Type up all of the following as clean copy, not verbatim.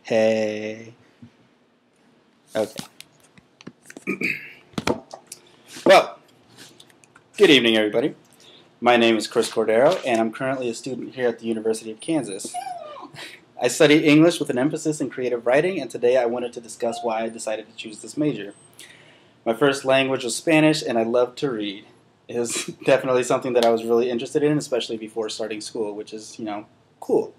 Hey. Okay. Well, good evening, everybody. My name is Chris Cordero, and I'm currently a student here at the University of Kansas. I study English with an emphasis in creative writing, and today I wanted to discuss why I decided to choose this major. My first language was Spanish, and I loved to read. It was definitely something that I was really interested in, especially before starting school, which is, cool.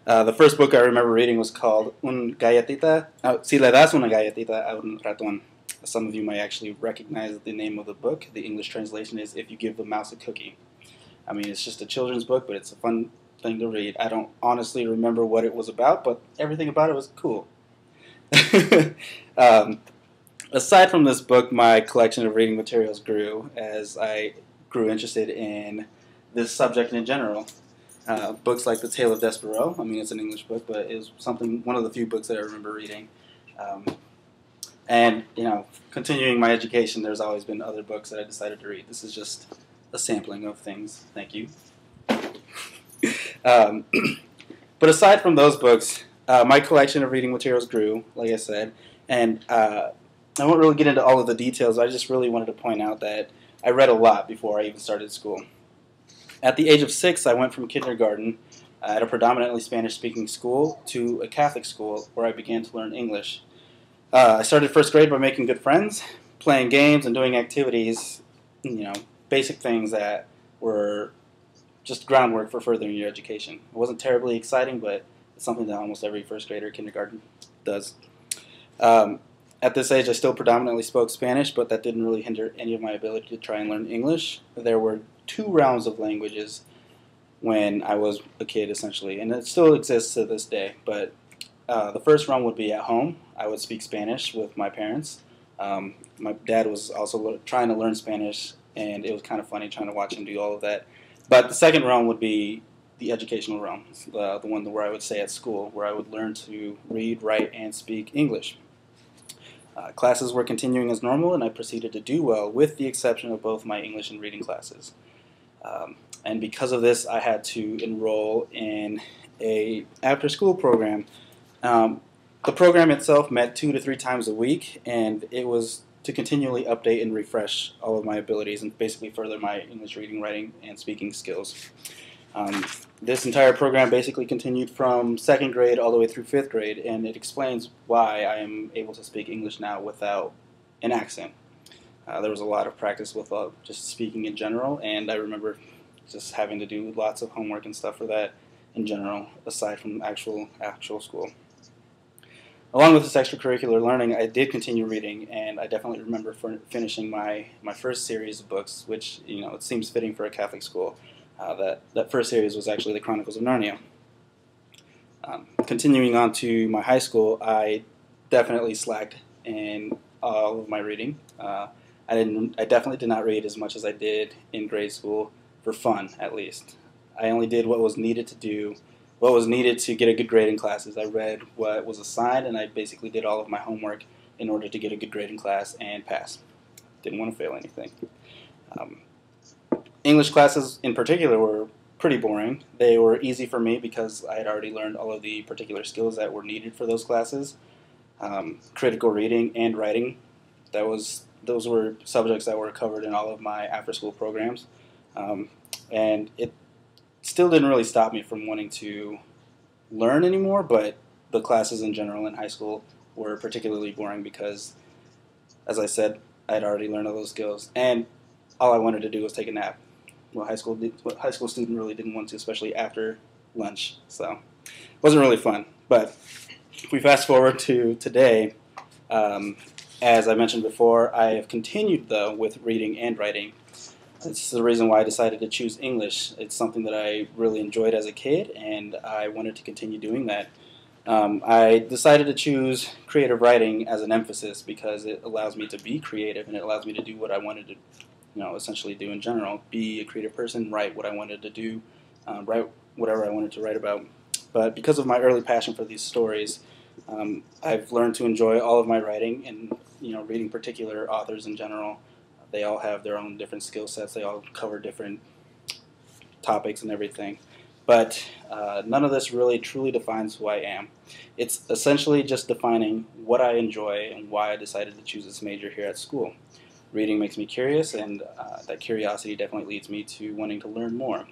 The first book I remember reading was called Un galletita. Si le das una galletita a un ratón. Some of you might actually recognize the name of the book. The English translation is If You Give the Mouse a Cookie. I mean, it's just a children's book, but it's a fun thing to read. I don't honestly remember what it was about, but everything about it was cool. um, Aside from this book, my collection of reading materials grew as I grew interested in this subject in general. Books like The Tale of Despereaux. I mean, it's an English book, but it was one of the few books that I remember reading. And continuing my education, there's always been other books that I decided to read. This is just a sampling of things. Thank you. But aside from those books, my collection of reading materials grew, like I said, and I won't really get into all of the details. I just really wanted to point out that I read a lot before I even started school. At the age of 6, I went from kindergarten at a predominantly Spanish-speaking school to a Catholic school where I began to learn English. I started first grade by making good friends, playing games, and doing activities, basic things that were just groundwork for furthering your education. It wasn't terribly exciting, but it's something that almost every first grader kindergarten does. At this age, I still predominantly spoke Spanish, but that didn't really hinder any of my ability to try and learn English. There were 2 rounds of languages when I was a kid, essentially, and it still exists to this day. But the first round would be at home. I would speak Spanish with my parents. My dad was also trying to learn Spanish, and it was kind of funny trying to watch him do all of that. But the second realm would be the educational realm, the one where I would stay at school, where I would learn to read, write, and speak English. Classes were continuing as normal, and I proceeded to do well, with the exception of both my English and reading classes. And because of this, I had to enroll in a after-school program. The program itself met 2 to 3 times a week, and it was to continually update and refresh all of my abilities and basically further my English reading, writing, and speaking skills. This entire program basically continued from 2nd grade all the way through 5th grade, and it explains why I am able to speak English now without an accent. There was a lot of practice with just speaking in general, and I remember just having to do lots of homework and stuff for that in general, aside from actual school. Along with this extracurricular learning, I did continue reading, and I definitely remember finishing my first series of books, which it seems fitting for a Catholic school. That first series was actually the Chronicles of Narnia. Continuing on to my high school, I definitely slacked in all of my reading. I definitely did not read as much as I did in grade school, for fun at least. I only did what was needed to get a good grade in classes. I read what was assigned, and I basically did all of my homework in order to get a good grade in class and pass. Didn't want to fail anything. English classes in particular were pretty boring. They were easy for me because I had already learned all of the particular skills that were needed for those classes. Critical reading and writing, those were subjects that were covered in all of my after-school programs. And it still didn't really stop me from wanting to learn anymore, but the classes in general in high school were particularly boring because, as I said, I had already learned all those skills, and all I wanted to do was take a nap. What high school student really didn't want to, especially after lunch. So it wasn't really fun. But if we fast forward to today, as I mentioned before, I have continued, though, with reading and writing. This is the reason why I decided to choose English. It's something that I really enjoyed as a kid, and I wanted to continue doing that. I decided to choose creative writing as an emphasis because it allows me to be creative, and it allows me to do what I wanted to essentially do in general. Be a creative person, write what I wanted to do, write whatever I wanted to write about. But because of my early passion for these stories, I've learned to enjoy all of my writing and reading particular authors in general. They all have their own different skill sets. They all cover different topics and everything. But none of this really truly defines who I am. It's essentially just defining what I enjoy and why I decided to choose this major here at school. Reading makes me curious, and that curiosity definitely leads me to wanting to learn more.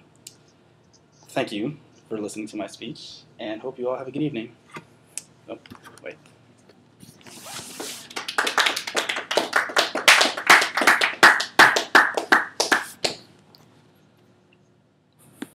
Thank you for listening to my speech, and hope you all have a good evening. Oh, wait.